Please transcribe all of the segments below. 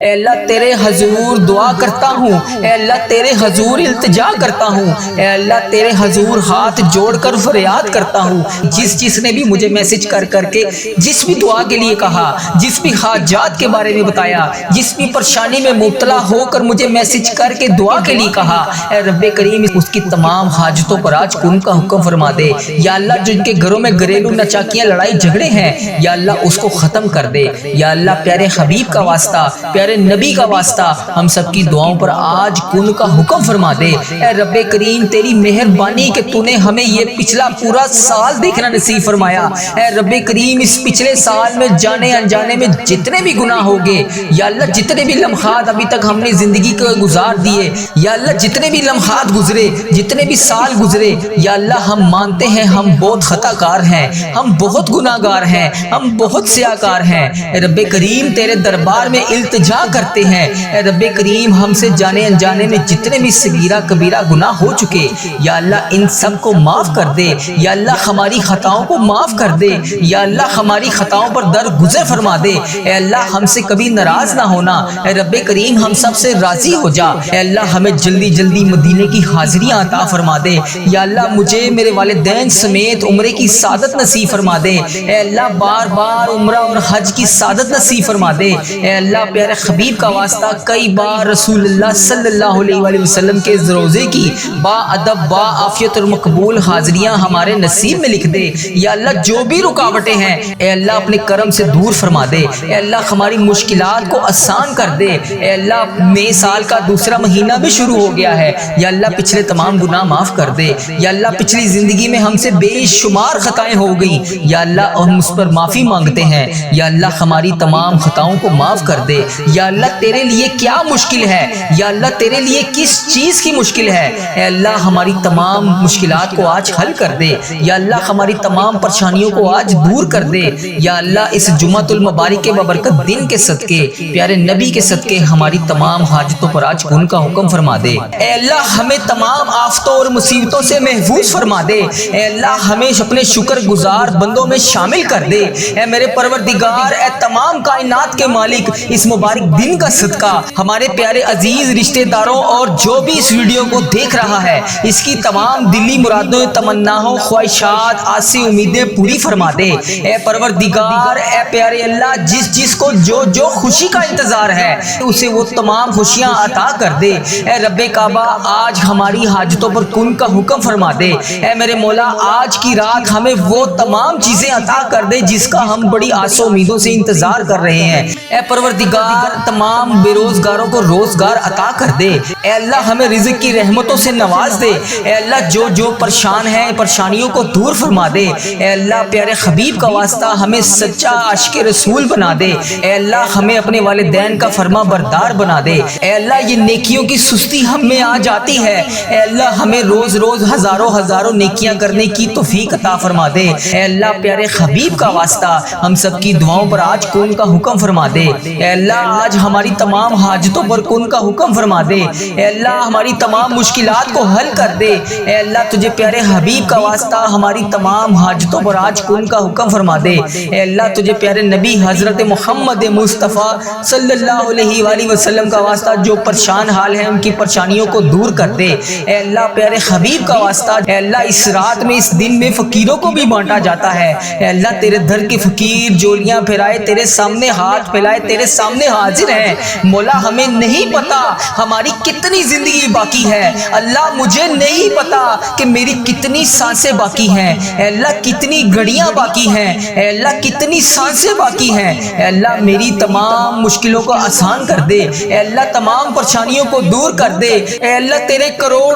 اے اللہ تیرے حضور دعا کرتا ہوں، اے اللہ تیرے حضور التجا کرتا ہوں، اے اللہ تیرے حضور ہاتھ جوڑ کر فریاد کرتا ہوں۔ جس نے بھی مجھے میسج کر کے جس بھی دعا کے لیے کہا، جس بھی حاجات کے بارے میں بتایا، جس بھی پریشانی میں مبتلا ہو کر مجھے میسج کر کے دعا کے لیے کہا، اے رب کریم اس کی تمام حاجتوں پر آج کن کا حکم فرما دے۔ یا اللہ جن کے گھروں میں گھریلو نچاکیاں لڑائی جھگڑے ہیں، یا اللہ اس کو ختم کر دے۔ یا اللہ پیارے حبیب کا واسطہ، پیارے نبی کا واسطہ ہم سب کی دعاؤں پر آج کن کا حکم فرما دے۔ اے رب کریم تیری مہربانی کہ تو نے ہمیں یہ پچھلا پورا سال دیکھنا نصیب فرمایا۔ اے رب کریم اس پچھلے سال میں جانے انجانے میں جتنے بھی گناہ ہو گئے، یا اللہ جتنے بھی لمحات ابھی تک ہم نے زندگی کو گزار دیے، یا اللہ جتنے بھی لمحات گزرے، جتنے بھی سال گزرے، یا اللہ ہم مانتے ہیں ہم بہت خطا کار ہیں، ہم بہت گناہ گار ہیں، ہم بہت سیاہ کار ہیں۔ اے رب کریم تیرے دربار میں التجا کرتے ہیں۔ اے رب کریم ہم سے جانے انجانے میں جتنے بھی صغیرہ کبیرہ گناہ ہو چکے، یا اللہ ان سب کو معاف کر دے۔ یا اللہ ہماری خطاؤں کو معاف کر دے۔ یا اللہ ہماری خطاؤں پر درگزر فرما دے۔ اے اللہ ہم سے کبھی ناراض نہ ہونا۔ اے رب کریم ہم سب سے راضی ہو جا۔ اے اللہ ہمیں جلدی جلدی مدینے کی حاضریاں عطا فرما دے۔ یا اللہ مجھے میرے والدین سمیت عمرے کی سعادت نصیب فرما دے۔ اے اللہ بار بار عمرہ اور حج کی سعادت نصیب فرما دے۔ اے اللہ پیارے حبیب کا واسطہ کئی بار رسول اللہ صلی اللہ علیہ وآلہ وسلم کے روزے کی با ادب با عافیت اور مقبول حاضریاں ہمارے نصیب میں لکھ دے۔ یا اللہ جو بھی رکاوٹیں ہیں اے اللہ اپنے کرم سے دور فرما دے۔ اے اللہ ہماری مشکلات کو آسان کر دے۔ اے اللہ نئے سال کا دوسرا مہینہ بھی شروع ہو گیا ہے، یا اللہ پچھلے تمام گناہ معاف کر دے۔ یا اللہ پچھلی زندگی میں ہم سے بے شمار خطائیں ہو گئیں، یا اللہ ہم اس پر معافی مانگتے ہیں۔ یا اللہ ہماری تمام خطاؤں کو معاف کر دے۔ یا اللہ تیرے لیے کیا مشکل ہے، یا اللہ تیرے لیے کس چیز کی مشکل ہے، اے اللہ ہماری تمام مشکلات کو آج حل کر دے۔ یا اللہ ہماری تمام پریشانیوں کو آج دور کر دے۔ یا اللہ اس جمعۃ المبارک کے ببرکت دن کے صدقے، پیارے نبی کے صدقے ہماری تمام حاجتوں پر آج ان کا حکم فرما دے۔ اے اللہ ہمیں تمام آفتوں اور مصیبتوں سے محفوظ فرما دے۔ اے اللہ ہمیں اپنے شکر گزار بندوں میں شامل کر دے۔ اے میرے پروردگار، اے تمام کائنات کے مالک، اس مبارک دن کا صدقہ ہمارے پیارے عزیز رشتہ داروں اور جو بھی اس ویڈیو کو دیکھ رہا ہے، اس کی تمام دلی مرادوں، تمناؤں، خواہشات، آسیں، امیدیں پوری فرما دے۔ اے پروردگار، اے پیارے اللہ جس کو جو خوشی کا انتظار ہے اسے وہ تمام خوشیاں عطا کر دے۔ اے رب کعبہ آج ہماری حاجتوں پر کن کا حکم فرما دے۔ اے میرے مولا آج کی رات ہمیں وہ تمام چیزیں عطا کر دے جس کا ہم بڑی آس و امیدوں سے انتظار کر رہے ہیں۔ اے پروردگار تمام بے روزگاروں کو روزگار عطا کر دے۔ اے اللہ ہمیں رزق کی رحمتوں سے نواز دے۔ اے اللہ جو پریشان ہیں پریشانیوں کو دور فرما دے۔ اے اللہ پیارے حبیب کا واسطہ ہمیں سچا عاشق رسول بنا دے۔ اے اللہ ہمیں اپنے والدین کا فرما بردار بنا دے۔ اے اللہ یہ نیکیوں کی سستی ہم میں آ جاتی ہے، اے اللہ ہمیں روز ہزاروں نیکیاں کرنے کی توفیق عطا فرما دے۔ اے اللہ پیارے حبیب کا واسطہ ہم سب کی دعاؤں پر آج کن کا حکم فرما دے۔ اے اللہ آج ہماری تمام حاجتوں پر کن کا حکم فرما دے۔ اے اللہ ہماری تمام مشکلات کو حل کر دے۔ اے اللہ تجھے پیارے حبیب کا واسطہ ہماری تمام حاجتوں پر آج کن کا حکم فرما دے۔ اے اللہ تجھے پیارے نبی حضرت محمد مصطفیٰ صلی اللہ علیہ وآلہ وسلم کا واسطہ جو پریشان حال ہیں ان کی پریشانیوں کو دور کر دے۔ اے اللہ پیارے حبیب کا واسطہ اے اللہ اس رات میں اس دن میں فقیروں کو بھی بانٹا جاتا ہے۔ اے اللہ تیرے در کے فقیر جولیاں پھیلائے تیرے سامنے ہاتھ پھیلائے تیرے سامنے حاضر ہیں۔ مولا ہمیں نہیں پتا ہماری کتنی زندگی باقی ہے، اللہ مجھے نہیں پتا کہ میری کتنی سانسیں باقی ہیں، اے اللہ کتنی گھڑیاں باقی ہیں، اے اللہ کتنی سانسیں باقی ہیں۔ اے اللہ میری تمام مشکلوں کو آسان کر دے۔ اے اللہ تمام پریشانیوں کو دور کر دے۔ اے اللہ تیرے کروڑ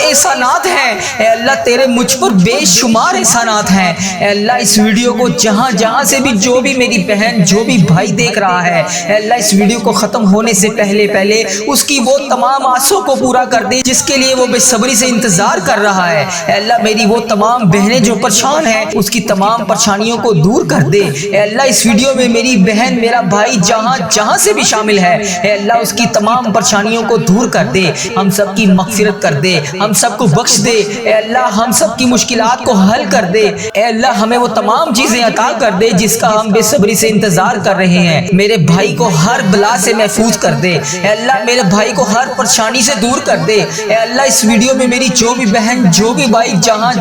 احسانات ہیں، اے اللہ تیرے مجھ پر بے شمار احسانات ہیں۔ اے اللہ اس ویڈیو کو جہاں سے بھی جو بھی میری بہن جو بھی بھائی دیکھ رہا ہے، اے اللہ اس ویڈیو کو ختم ہونے سے پہلے اس کی وہ تمام آسوں کو پورا کر دے جس کے لیے وہ بے صبری سے انتظار کر رہا ہے۔ اے اللہ میری وہ تمام بہنیں جو پریشان ہیں اس کی تمام پریشانیوں کو دور کر دے۔ اے اللہ اس ویڈیو میں میری بہن میرا بھائی جہاں سے بھی شامل ہے، اے اللہ اس کی تمام پریشانیوں کو دور کر دے، ہم سب کی مغفرت کر دے، ہم سب کو بخش دے۔ اے اللہ ہم سب کی مشکلات کو حل کر دے۔ اے اللہ ہمیں وہ تمام چیزیں عطا کر دے جس کا ہم بے صبری سے انتظار کر رہے ہیں۔ میرے بھائی کو ہر بلا سے محفوظ کر دے۔ اے اللہ میرے بھائی کو ہر پریشانی سے دور کر دے۔ اے اللہ اس ویڈیو میں میری جو بھی بہن جو بھی بھائی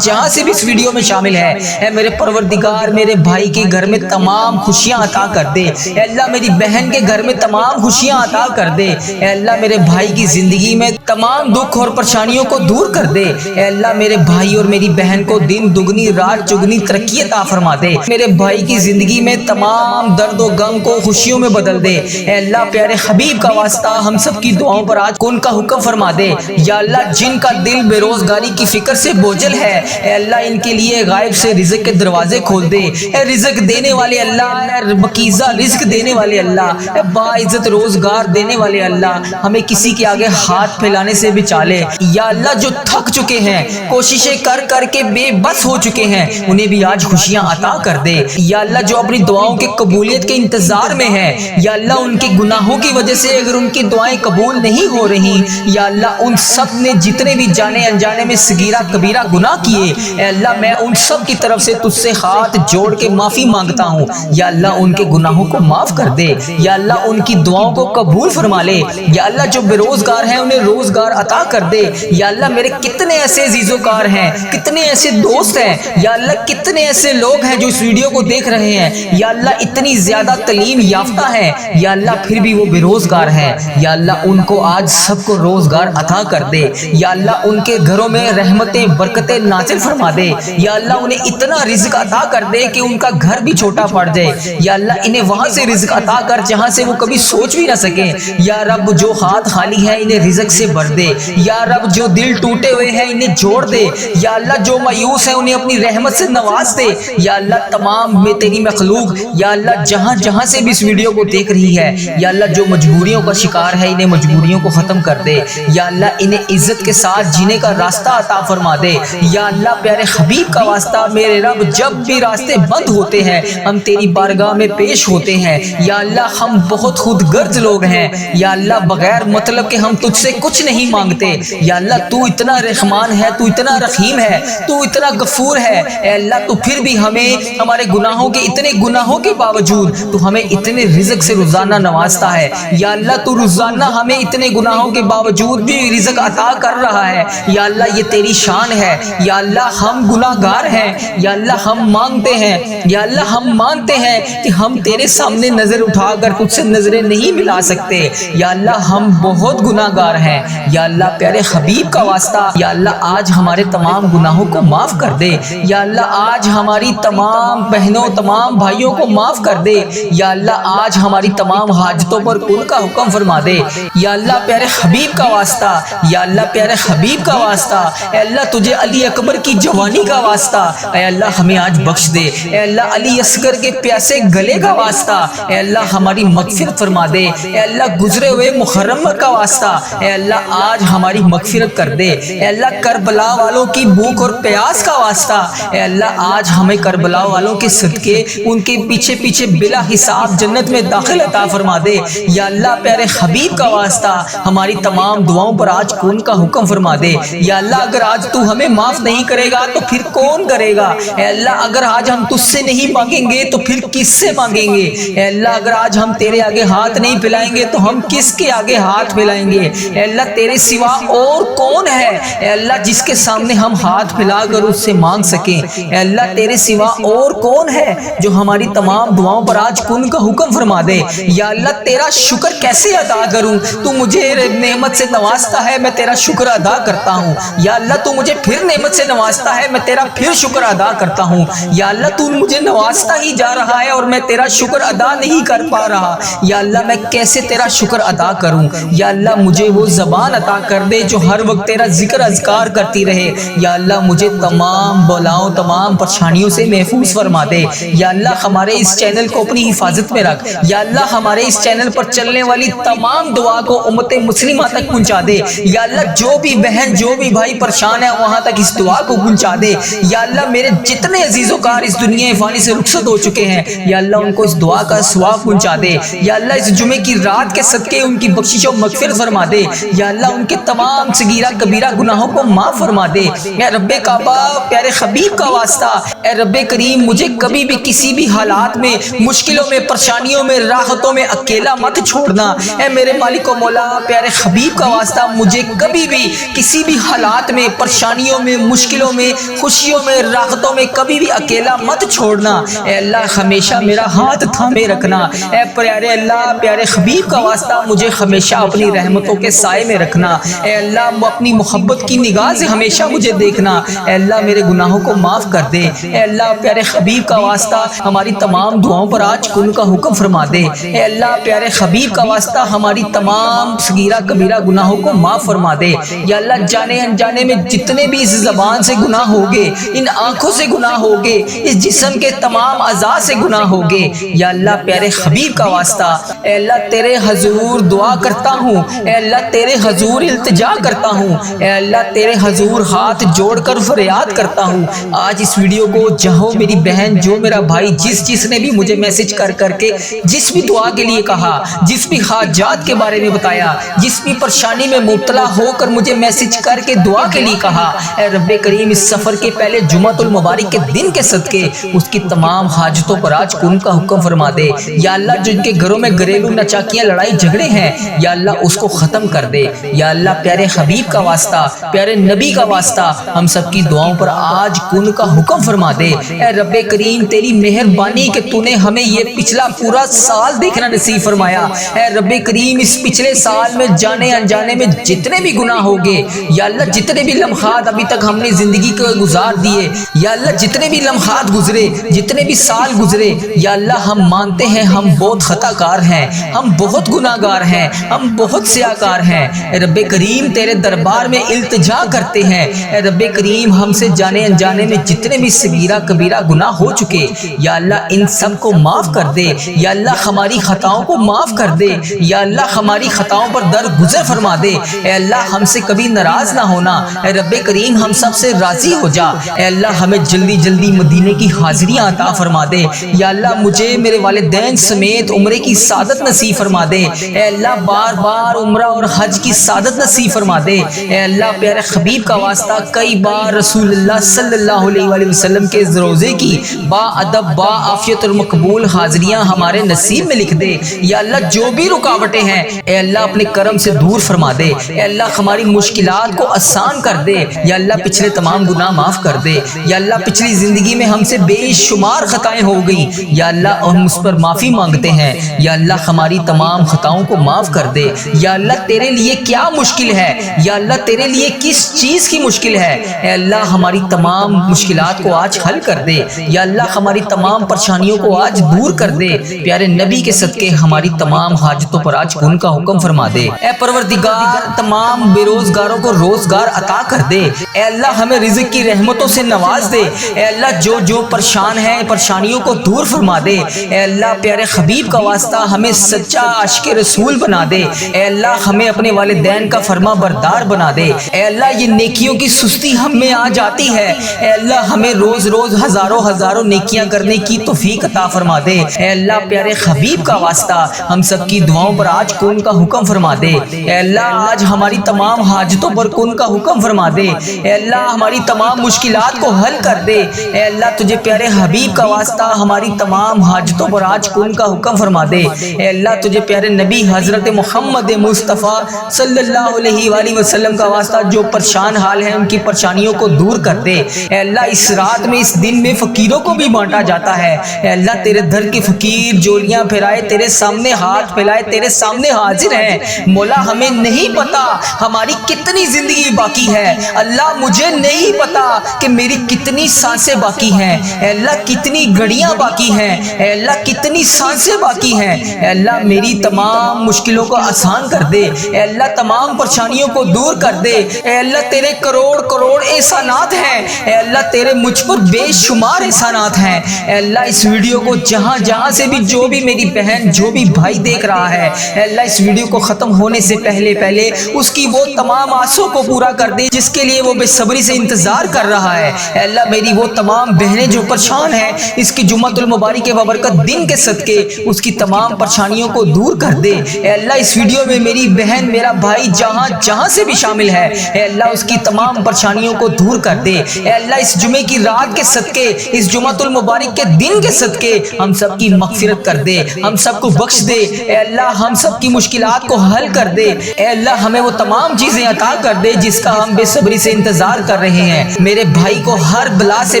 جہاں سے بھی اس ویڈیو میں شامل ہے، اے میرے پروردگار میرے بھائی کے گھر میں تمام خوشیاں عطا کر دے۔ اے اللہ میری بہن کے گھر میں تمام خوشیاں عطا کر دے۔ اے اللہ میرے بھائی کی زندگی میں تمام دکھ اور پریشانیوں کو دور کر دے۔ اے اللہ میرے بھائی اور میری بہن کو دن دگنی رات چگنی ترقی عطا فرما دے۔ میرے بھائی کی زندگی میں تمام درد و غم کو خوشیوں میں بدل دے۔ اے اللہ پیارے حبیب کا واسطہ ہم سب کی دعاؤں پر آج کن کا حکم فرما دے۔ یا اللہ جن کا دل بے روزگاری کی فکر سے بوجھل ہے، اے اللہ ان کے لیے غائب سے رزق کے دروازے کھول دے۔ اے رزق دینے والے اللہ، اے مقیزہ رزق دینے والے اللہ، اے باعزت روزگار دینے والے اللہ، ہمیں کسی کے آگے ہاتھ پھیلانے سے بچا لے۔ یا اللہ جو تھک چکے ہیں، کوششیں کر کر کے بے بس ہو چکے ہیں، انہیں بھی آج خوشیاں عطا کر دے۔ یا اللہ جو اپنی دعاؤں کے قبولیت کے انتظار میں ہے، یا اللہ ان کے گناہوں کی وجہ سے اگر ان کی دعائیں قبول نہیں ہو رہی، یا اللہ ان سب نے جتنے بھی جانے انجانے میں صغیرہ کبیرہ گناہ کیے، اے اللہ میں ان سب کی طرف سے تجھ سے ہاتھ جوڑ کے معافی مانگتا ہوں۔ یا اللہ ان کے گناہوں کو معاف کر دے۔ یا اللہ ان کی دعاؤں کو قبول فرما لے۔ یا اللہ جو بے روزگار ہیں انہیں روزگار عطا کر دے۔ یا اللہ میرے کتنے ایسے عزیز و کار ہیں، کتنے ایسے دوست ہیں، یا اللہ کتنے ایسے لوگ ہیں جو اس ویڈیو کو دیکھ رہے ہیں، یا اللہ اتنی زیادہ تعلیم یافتہ ہیں، یا اللہ پھر بھی وہ بے روزگار ہیں، یا اللہ ان کو آج سب کو روزگار عطا کر دے۔ یا اللہ ان کے گھروں میں رحمتیں برکتیں نازل فرما دے۔ یا اللہ انہیں اتنا رزق عطا کر دے کہ ان کا گھر بھی چھوٹا پڑ جائے۔ یا اللہ انہیں وہاں سے رزق عطا کر جہاں سے وہ کبھی سوچ بھی نہ سکے۔ یا رب جو ہاتھ خالی ہے انہیں رزق سے بھر دے۔ یا رب جو دل ٹوٹے ہوئے ہیں انہیں جوڑ دے۔ یا اللہ جو مایوس ہیں انہیں اپنی رحمت سے نواز دے۔ یا اللہ تمام میں تیری مخلوق، یا اللہ جہاں سے بھی اس ویڈیو کو دیکھ رہی ہے، یا اللہ جو مجبوریوں کا شکار ہے انہیں مجبوریوں کو ختم کر دے۔ یا اللہ انہیں عزت کے ساتھ جینے کا راستہ عطا فرما دے۔ یا اللہ پیارے حبیب کا واسطہ میرے رب جب بھی راستے بند ہوتے ہیں ہم تیری بارگاہ میں پیش ہوتے ہیں، یا اللہ ہم بہت خود غرض لوگ ہیں، یا اللہ بغیر مطلب کہ ہم تجھ سے کچھ نہیں مانگتے۔ یا اللہ تو اتنا رحمان ہے، تو اتنا رحیم ہے، تو اتنا غفور ہے، اے اللہ تو پھر بھی ہمیں ہمارے گناہوں کے اتنے گناہوں کے باوجود تو ہمیں اتنے رزق سے روزانہ نوازتا ہے۔ یا اللہ تو روزانہ ہمیں اتنے گناہوں کے باوجود بھی رزق عطا کر رہا ہے۔ یا اللہ یہ تیری شان ہے۔ یا اللہ ہم گناہگار ہیں، یا اللہ ہم مانگتے ہیں، یا اللہ ہم مانتے ہیں کہ ہم تیرے سامنے نظر اٹھا کر تجھ سے نظریں نہیں ملا سکتے۔ یا اللہ ہم بہت گناہگار ہیں۔ یا اللہ پیارے حبیب کا واسطہ یا اللہ آج ہمارے تمام گناہوں کو معاف کر دے۔ یا اللہ آج ہماری تمام بہنوں تمام بھائیوں کو معاف کر دے۔ یا اللہ آج ہماری تمام حاجتوں پر کن کا حکم فرما دے۔ یا اللہ پیارے حبیب کا واسطہ، یا اللہ پیارے حبیب کا واسطہ، اے اللہ تجھے علی اکبر کی جوانی کا واسطہ اے اللہ ہمیں آج بخش دے۔ اے اللہ علی اصغر کے پیاسے گلے کا واسطہ اے اللہ ہماری مغفرت فرما دے۔ اے اللہ گزرے ہوئے محرم کا واسطہ اے اللہ آج ہماری مغفرت کر دے۔ اے اللہ کربلا والوں کی بھوک اور پیاس کا واسطہ اے اللہ آج ہمیں کربلا والوں کے صدقے ان کے پیچھے پیچھے بلا حساب جنت میں داخل عطا فرما دے۔ یا اللہ پیارے حبیب کا واسطہ ہماری تمام دعاؤں پر آج کن کا حکم فرما دے۔ یا اللہ اگر آج تو ہمیں معاف نہیں کرے گا تو پھر کون کرے گا؟ اے اللہ اگر آج ہم تجھ سے نہیں مانگیں گے تو پھر کس سے مانگیں گے؟ اے اللہ اگر آج ہم تیرے آگے ہاتھ نہیں پھیلائیں گے تو ہم کس کے آگے ہاتھ پھیلائیں گے؟ اے اللہ تیرے سوا اور کون ہے اے اللہ جس کے سامنے ہم ہاتھ پھیلا کر اس سے مانگ سکیں؟ اے اللہ تیرے سوا اور کون ہے جو ہماری تمام دعاؤں پر آج کن کا حکم فرما دے؟ یا اللہ تیرا شکر کیسے ادا کروں؟ تو مجھے نعمت سے نوازتا ہے، میں تیرا شکر ادا کرتا ہوں۔ یا اللہ تو مجھے پھر نعمت سے نوازتا ہے، میں تیرا پھر شکر ادا کرتا ہوں۔ یا اللہ تو مجھے نوازتا ہی جا رہا ہے اور میں تیرا شکر ادا نہیں کر پا رہا۔ یا اللہ میں کیسے تیرا شکر ادا کروں؟ یا اللہ مجھے وہ زبان عطا کر دے جو ہر وقت تیرا ذکر اذکار کرتی رہے۔ یا اللہ مجھے تمام بلاؤں تمام پریشانیوں سے محفوظ فرما دے۔ یا اللہ ہمارے اس چینل کو اپنی حفاظت میں رکھ۔ یا اللہ ہمارے اس چینل پر چلنے والی تمام دعا کو امت مسلمہ تک پہنچا دے۔ یا اللہ جو بھی بہن جو بھی بھائی پریشان ہے وہاں تک اس دعا کو پہنچا دے۔ یا اللہ میرے جتنے عزیز و کار اس دنیا فانی سے رخصت ہو چکے ہیں یا اللہ ان کو اس دعا کا ثواب پہنچا دے۔ یا اللہ اس جمعے کی رات کے صدقے ان کی بخشش و مغفرت فرما دے۔ یا اللہ ان کے تمام صغیرہ کبیرہ گناہوں کو معاف فرما دے۔ اے رب کعبہ پیارے حبیب کا واسطہ اے رب کریم مجھے کبھی بھی کسی بھی حالات میں مشکلوں میں پریشانیوں میں راحتوں میں اکیلا مت چھوڑنا۔ اے میرے مالک و مولا پیارے حبیب کا واسطہ مجھے کبھی بھی کسی بھی حالات میں، پریشانیوں میں، مشکلوں میں، خوشیوں میں، راحتوں میں کبھی بھی اکیلا مت چھوڑنا۔ اے اللہ ہمیشہ میرا ہاتھ تھامے رکھنا۔ اے پیارے اللہ پیارے حبیب کا واسطہ مجھے ہمیشہ اپنی رحمتوں کے سائے میں رکھنا۔ اے اللہ اپنی محبت کی نگاہ سے ہمیشہ مجھے دیکھنا۔ اے اللہ میرے گناہوں کو معاف کر دے۔ اے اللہ پیارے حبیب کا واسطہ ہماری تمام دعاؤں پر آج کن کا حکم فرما دے۔ اے اللہ پیارے حبیب کا واسطہ ہماری تمام صغیرہ کبیرہ گناہوں کو معاف فرما دے۔ یا اللہ جانے انجانے میں جتنے بھی اس زبان سے گناہ ہوگے، ان آنکھوں سے گناہ ہوگے، اس جسم کے تمام اعضاء سے گناہ ہوگے، یا اللہ پیارے حبیب کا واسطہ اے اللہ تیرے حضور دعا کرتا ہوں، اے اللہ تیرے حضور التجا کرتا ہوں، اے اللہ تیرے حضور ہاتھ جوڑ کر فریاد کرتا ہوں۔ آج اس ویڈیو کو جہاں میری بہن جو میرا بھائی جس نے بھی مجھے میسج کر کے جس بھی دعا کے لیے کہا، جس بھی حاجات کے بارے میں بتایا، جس بھی پریشانی میں مبتلا ہو کر مجھے میسج کر کے دعا کے لیے کہا، اے رب کریم اس سفر کے پہلے جمعۃ المبارک کے دن کے صدقے اس کی تمام حاجتوں پر آج کن کا حکم فرما دے۔ یا اللہ جن کے گھروں میں گھریلو نچاکیاں لڑائی جھگڑے ہیں، یا اللہ اس کو ختم کر دے۔ یا اللہ پیارے حبیب کا واسطہ پیارے نبی کا واسطہ ہم سب کی دعاؤں پر آج کن کا حکم فرما دے۔ اے رب کریم تیری مہربانی کہ تو نے ہمیں یہ پچھلا پورا سال دیکھنا نصیب فرمایا۔ اے رب کریم اس پچھلے سال میں جانے انجانے میں جتنے بھی گناہ ہوگے، یا اللہ جتنے بھی لمحات ابھی تک ہم نے زندگی کو گزار دیے، یا اللہ جتنے بھی لمحات گزرے، جتنے بھی سال گزرے، یا اللہ ہم مانتے ہیں ہم بہت خطا کار ہیں، ہم بہت گناہ گار ہیں، ہم بہت سیاہ کار ہیں۔ اے رب کریم تیرے دربار میں التجا کرتے ہیں۔ اے رب کریم ہم سے جانے انجانے میں جتنے بھی صغیرہ کبیرہ گناہ ہو چکے، یا اللہ ان سب کو معاف کر دے۔ یا اللہ ہماری خطاؤں کو معاف کر دے۔ یا اللہ ہماری خطاؤں پر درگزر فرما دے۔ اے اللہ ہم سے کبھی ناراض نہ ہونا۔ اے رب کریم ہم سب سے راضی ہو جا۔ اے اللہ ہمیں جلدی جلدی مدینے کی حاضریاں عطا فرما دے۔ یا اللہ مجھے میرے والدین سمیت عمرے کی سعادت نصیب فرما دے۔ اے اللہ بار بار عمرہ اور حج کی سعادت نصیب فرما دے۔ اے اللہ پیارے حبیب کا واسطہ کئی بار رسول اللہ صلی اللہ علیہ وآلہ وسلم کے روزے کی با ادب با عافیت اور مقبول حاضریاں ہمارے نصیب میں لکھ دے۔ یا اللہ جو بھی رکاوٹیں ہیں اے اللہ اپنے کرم سے دور فرما دے۔ اے اللہ ہماری مشکلات کو آسان کر دے۔ یا اللہ پچھلے تمام گناہ معاف کر دے۔ یا اللہ پچھلی زندگی میں ہم سے بے شمار خطائیں ہو گئیں، یا اللہ ہم اس پر معافی مانگتے ہیں۔ یا اللہ ہماری تمام خطاؤں کو معاف کر دے۔ یا اللہ تیرے لیے کیا مشکل ہے، یا اللہ تیرے لیے کس چیز کی مشکل ہے، اے اللہ ہماری تمام مشکلات کو آج حل کر دے۔ یا اللہ ہماری تمام پریشانیوں کو آج دور کر دے۔ پیارے نبی کے صدقے ہماری تمام حاجتوں پر آج ان کا حکم فرما دے۔ اے پروردگار تمام بے روزگاروں کو روزگار عطا کر دے۔ اے اللہ ہمیں رزق کی رحمتوں سے نواز دے۔ اے اللہ جو پریشان ہیں پریشانیوں کو دور فرما دے۔ اے اللہ پیارے حبیب کا واسطہ ہمیں سچا عاشق رسول بنا دے۔ اے اللہ ہمیں اپنے والدین کا فرما بردار بنا دے۔ اے اللہ یہ نیکیوں کی سستی ہم میں آ جاتی ہے، اے اللہ ہمیں روز روز ہزاروں نیکیاں کرنے کی توفیق عطا فرما دے۔ اے اللہ پیارے حبیب کا واسطہ ہم سب کی دعاؤں پر آج کن کا حکم فرما دے۔ اے اللہ آج ہماری تمام حاجتوں پر کن کا حکم فرما دے۔ اے اللہ ہماری تمام مشکلات کو حل کر دے۔ اے اللہ تجھے پیارے حبیب کا واسطہ ہماری تمام حاجتوں پر آج کن کا حکم فرما دے۔ اے اللہ تجھے پیارے نبی حضرت محمد مصطفیٰ صلی اللہ علیہ وآلہ وسلم کا واسطہ جو پریشان حال ہیں ان کی پریشانیوں کو دور کر دے۔ اے اللہ اس رات میں اس دن میں فقیروں کو بھی بانٹا جاتا ہے۔ اے اللہ تیرے در کے فقیر جولیاں پھیلائے تیرے سامنے ہاتھ پھیلائے تیرے سامنے حاضر ہیں۔ مولا ہمیں نہیں پتا ہماری کتنی زندگی باقی ہے، اللہ مجھے نہیں پتا کہ میری کتنی سانسیں باقی ہیں، اے اللہ کتنی گھڑیاں باقی ہیں، اے اللہ کتنی سانسیں باقی ہیں۔ اے اللہ میری تمام مشکلوں کو آسان کر دے۔ اے اللہ تمام پریشانیوں کو دور کر دے۔ اے اللہ تیرے کروڑ احسانات ہیں، اے اللہ تیرے مجھ پر بے شمار احسانات ہیں۔ اے اللہ اس ویڈیو کو جہاں سے بھی جو بھی میری بہن جو بھی بھائی دیکھ رہا ہے، اے اللہ اس ویڈیو کو ختم ہونے سے پہلے اس کی وہ تمام آسوں کو پورا کر دے جس کے لیے وہ بے صبری سے انتظار کر رہا ہے۔ اے اللہ میری وہ تمام بہنیں جو پریشان ہیں اس کی جمعۃ المبارک کے بابرکت دن کے صدقے اس کی تمام پریشانیوں کو دور کر دے۔ اے اللہ اس ویڈیو میں میری بہن میرا بھائی جہاں سے بھی شامل ہے، اے اللہ اس کی تمام پریشانیوں کو دور کر دے۔ اے اللہ اس جمعے کی رات کے صدقے اس جمعۃ المبارک کے دن کے صدقے ہم سب کی مغفرت کر دے، ہم سب سب کو بخش دے، اے اللہ ہم سب کی مشکلات کو حل کر دے، اے اللہ ہمیں وہ تمام چیزیں عطا کر دے جس کا ہم بے صبری سے انتظار کر رہے ہیں۔ میرے بھائی کو ہر بلا سے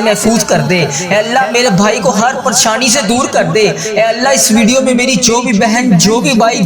محفوظ کر دے، اے اللہ میرے بھائی کو ہر پریشانی سے دور کر دے، اے اللہ اس ویڈیو میں میری جو بھی بہن جو بھی بھائی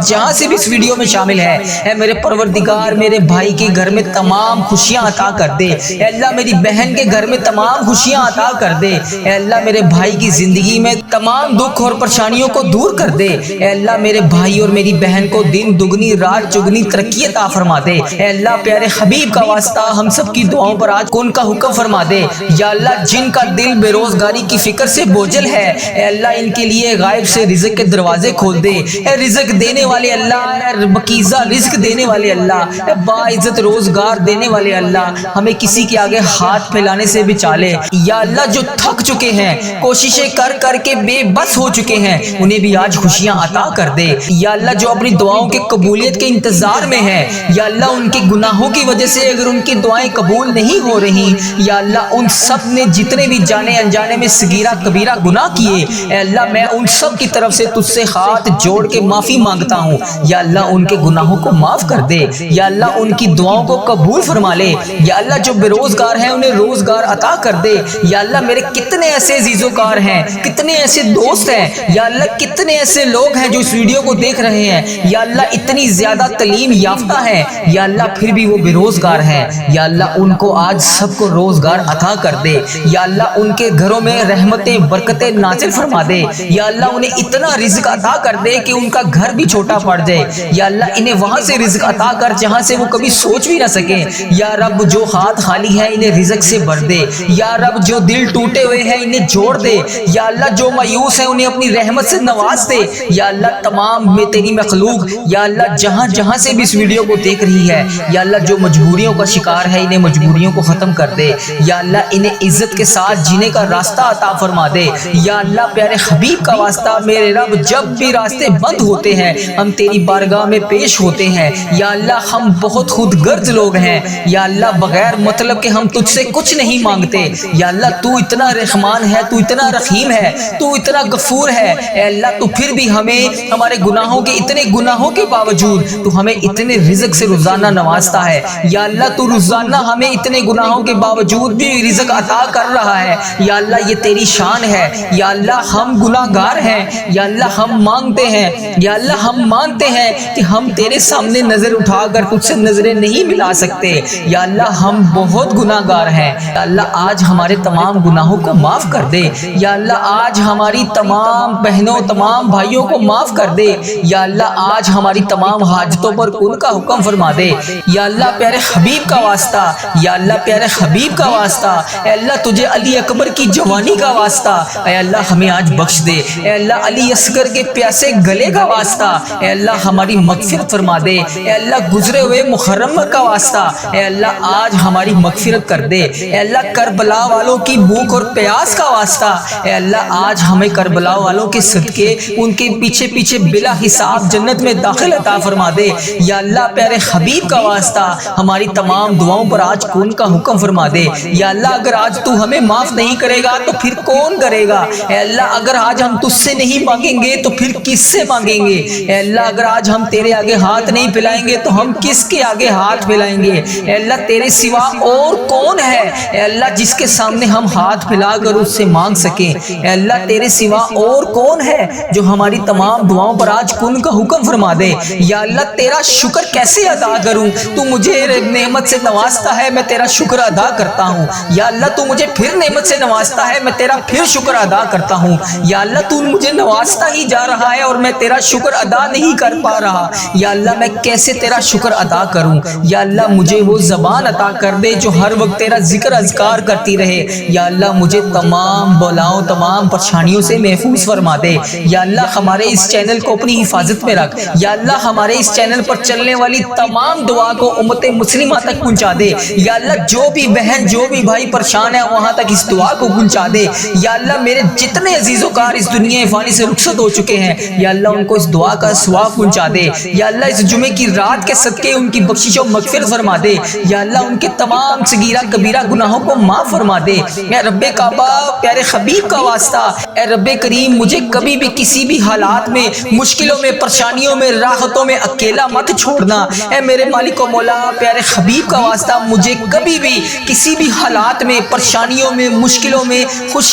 جہاں سے بھی اس ویڈیو میں شامل ہے، اے میرے پروردگار میرے بھائی کے گھر میں تمام خوشیاں عطا کر دے، اے اللہ میری بہن کے گھر میں تمام خوشیاں عطا کر دے، اے اللہ میرے بھائی کی زندگی میں تمام دکھ اور پریشانیوں کو دور کر دے، اے اللہ میرے بھائی اور میری بہن کو دن دگنی رات چگنی ترقی عطا فرما دے، اے اللہ پیارے حبیب کا واسطہ ہم سب کی دعاؤں پر آج کن کا حکم فرما دے۔ یا اللہ جن کا دل بے روزگاری کی فکر سے بوجھل ہے، اے اللہ ان کے لیے غائب سے رزق کے دروازے کھول دے، اے رزق دینے والے اللہ، اے بکیزہ رزق دینے والے اللہ، اے باعزت روزگار دینے والے اللہ، ہمیں کسی کے آگے ہاتھ پھیلانے سے بچا لے۔ یا اللہ جو تھک چکے ہیں، کوششیں کر کر کے بے بس ہو چکے ہیں، انہیں بھی آج خوشیاں عطا کر دے۔ یا اللہ جو اپنی دعاؤں کے قبولیت کے انتظار میں ہے، یا اللہ ان کے گناہوں کی وجہ سے اگر ان کی دعائیں قبول نہیں ہو رہی، یا اللہ ان سب نے جتنے بھی جانے انجانے میں صغیرہ کبیرہ گناہ کیے، اے اللہ میں ان سب کی طرف سے تجھ سے ہاتھ جوڑ کے معافی مانگتا ہوں۔ یا اللہ ان کے گناہوں کو معاف کر دے، یا اللہ ان کی دعاؤں کو قبول فرما لے۔ یا اللہ جو بے روزگار ہیں انہیں روزگار عطا کر دے۔ یا اللہ میرے کتنے ایسے عزیز و کار ہیں، کتنے ایسے دوست ہیں، یا اللہ کتنے ایسے لوگ ہیں جو اس ویڈیو کو دیکھ رہے ہیں، یا اللہ اتنی زیادہ تعلیم یافتہ ہیں، یا اللہ پھر بھی وہ بے روزگار ہیں، یا اللہ ان کو آج سب کو روزگار عطا کر دے۔ یا اللہ ان کے گھروں میں رحمتیں برکتیں نازل فرما دے۔ یا اللہ انہیں اتنا رزق عطا کر دے کہ ان کا گھر بھی چھوٹا پڑ جائے۔ یا اللہ انہیں وہاں سے رزق عطا کر جہاں سے وہ کبھی سوچ بھی نہ سکیں۔ یا رب جو ہاتھ خالی ہے انہیں رزق سے بھر دے۔ یا رب جو دل ٹوٹے ہوئے ہیں انہیں جوڑ دے۔ یا اللہ جو مایوس ہیں انہیں اپنی رحمت سے نواز دے۔ یا اللہ تمام میں تیری مخلوق، یا اللہ جہاں سے بھی اس ویڈیو کو دیکھ رہی ہے، یا اللہ جو مجبوریوں کا شکار ہے انہیں مجبوریوں کو ختم کر دے۔ یا اللہ انہیں عزت کے ساتھ جینے کا راستہ عطا فرما دے۔ یا اللہ پیارے حبیب کا واسطہ میرے رب جب بھی راستے بند ہوتے ہیں ہم تیری بارگاہ میں پیش ہوتے ہیں، یا اللہ ہم بہت خود غرض لوگ ہیں، یا اللہ بغیر مطلب کہ ہم تجھ سے کچھ نہیں مانگتے۔ یا اللہ تو اتنا رحمان ہے، تو اتنا رحیم ہے، تو اتنا غفور ہے، اے اللہ تو پھر بھی ہمیں ہمارے گناہوں کے اتنے گناہوں کے باوجود تو ہمیں اتنے رزق سے روزانہ نوازتا ہے۔ یا اللہ تو روزانہ ہمیں اتنے گناہوں کے باوجود بھی رزق عطا کر رہا ہے۔ یا اللہ یہ تیری شان ہے۔ یا اللہ ہم گناہگار ہیں، یا اللہ ہم مانگتے ہیں، یا اللہ ہم مانتے ہیں کہ ہم تیرے سامنے نظر اٹھا کر تجھ سے نظریں نہیں ملا سکتے۔ یا اللہ ہم بہت گناہگار ہیں، یا اللہ آج ہمارے تمام گناہوں کو معاف کر دے۔ یا اللہ آج ہماری تمام بہنوں تمام بھائیوں کو معاف کر دے۔ یا اللہ آج ہماری تمام حاجتوں پر کن کا حکم فرما دے۔ یا اللہ پیارے حبیب کا واسطہ، یا اللہ پیارے حبیب کا واسطہ، اے اللہ تجھے علی اکبر کی جوانی کا واسطہ، اے اللہ ہمیں آج بخش دے۔ اے اللہ علی اصغر کے پیاسے گلے کا واسطہ، اے اللہ ہماری مغفرت فرما دے۔ اے اللہ گزرے ہوئے محرم کا واسطہ، اے اللہ آج ہماری مغفرت کر دے۔ اے اللہ کربلا والوں کی بھوک اور پیاس کا واسطہ، اے اللہ آج ہمیں کربلا والوں کے صدقے ان کے پیچھے پیچھے بلا حساب جنت میں داخل عطا فرما دے۔ یا اللہ پیارے حبیب کا واسطہ ہماری تمام دعاؤں پر آج کن کا حکم فرما دے۔ یا اللہ اگر آج تو ہمیں معاف نہیں کرے گا تو پھر کون کرے گا؟ اے اللہ اگر آج ہم تجھ سے نہیں مانگیں گے تو پھر کس سے مانگیں گے؟ اے اللہ اگر آج ہم تیرے آگے ہاتھ نہیں پھیلائیں گے تو ہم کس کے آگے ہاتھ پھیلائیں گے؟ اے اللہ تیرے سوا اور کون ہے اے اللہ جس کے سامنے ہم ہاتھ پھیلا کر اس سے مانگ سکیں؟ اے اللہ تیرے سوا اور کون ہے جو ہماری تمام دعاؤں پر آج کن کا حکم فرما دے؟ یا اللہ تیرا شکر کیسے ادا کروں؟ تو مجھے نعمت سے نوازتا ہے، میں تیرا شکر ادا کرتا ہوں۔ یا اللہ تو مجھے پھر نعمت سے نوازتا ہے، میں تیرا پھر شکر ادا کرتا ہوں۔ یا اللہ تو مجھے نوازتا ہی جا رہا ہے اور میں تیرا شکر ادا نہیں کر پا رہا۔ یا اللہ میں کیسے تیرا شکر ادا کروں؟ یا اللہ مجھے وہ زبان عطا کر دے جو ہر وقت تیرا ذکر اذکار کرتی رہے۔ یا اللہ مجھے تمام بلاؤں تمام پریشانیوں سے محفوظ فرما دے۔ یا اللہ ہمارے اس چینل کو اپنی حفاظت میں رکھ۔ یا اللہ ہمارے اس چینل پر چلنے والی تمام دعا کو امت مسلمہ تک پہنچا دے۔ یا اللہ جو بھی بہن جو بھی بھائی پریشان ہے وہاں تک اس دعا کو پہنچا دے۔ یا اللہ میرے جتنے عزیز و کار اس دنیا فانی سے رخصت ہو چکے ہیں، یا اللہ ان کو اس دعا کا ثواب پہنچا دے۔ یا اللہ اس جمعے کی رات کے صدقے ان کی بخشش و مغفرت فرما دے۔ یا اللہ ان کے تمام صغیرہ کبیرہ گناہوں کو معاف فرما دے۔ اے رب کعبہ پیارے حبیب کا واسطہ، اے رب کریم مجھے کبھی بھی کسی کسی بھی حالات میں، مشکلوں میں، پریشانیوں میں، راحتوں میں اکیلا مت چھوڑنا۔ اے میرے مالک و مولا، پیارے حبیب کا واسطہ مجھے کبھی بھی کسی بھی حالات میں، پریشانیوں میں، مشکلوں میں، خوشی